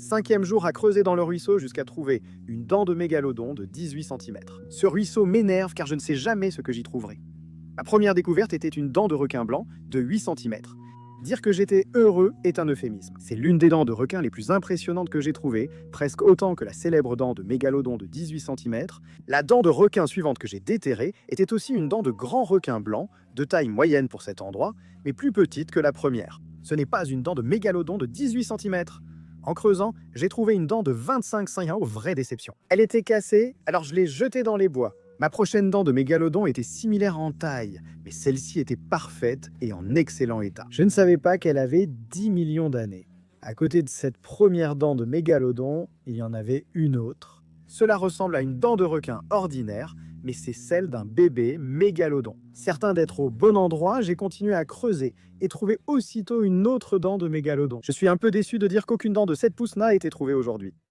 5e jour à creuser dans le ruisseau jusqu'à trouver une dent de mégalodon de 18 cm. Ce ruisseau m'énerve car je ne sais jamais ce que j'y trouverai. Ma première découverte était une dent de requin blanc de 8 cm. Dire que j'étais heureux est un euphémisme. C'est l'une des dents de requin les plus impressionnantes que j'ai trouvées, presque autant que la célèbre dent de mégalodon de 18 cm. La dent de requin suivante que j'ai déterrée était aussi une dent de grand requin blanc, de taille moyenne pour cet endroit, mais plus petite que la première. Ce n'est pas une dent de mégalodon de 18 cm. En creusant, j'ai trouvé une dent de 25 cm, vraie déception. Elle était cassée, alors je l'ai jetée dans les bois. Ma prochaine dent de mégalodon était similaire en taille, mais celle-ci était parfaite et en excellent état. Je ne savais pas qu'elle avait 10 millions d'années. À côté de cette première dent de mégalodon, il y en avait une autre. Cela ressemble à une dent de requin ordinaire, mais c'est celle d'un bébé mégalodon. Certain d'être au bon endroit, j'ai continué à creuser et trouvé aussitôt une autre dent de mégalodon. Je suis un peu déçu de dire qu'aucune dent de 7 pouces n'a été trouvée aujourd'hui.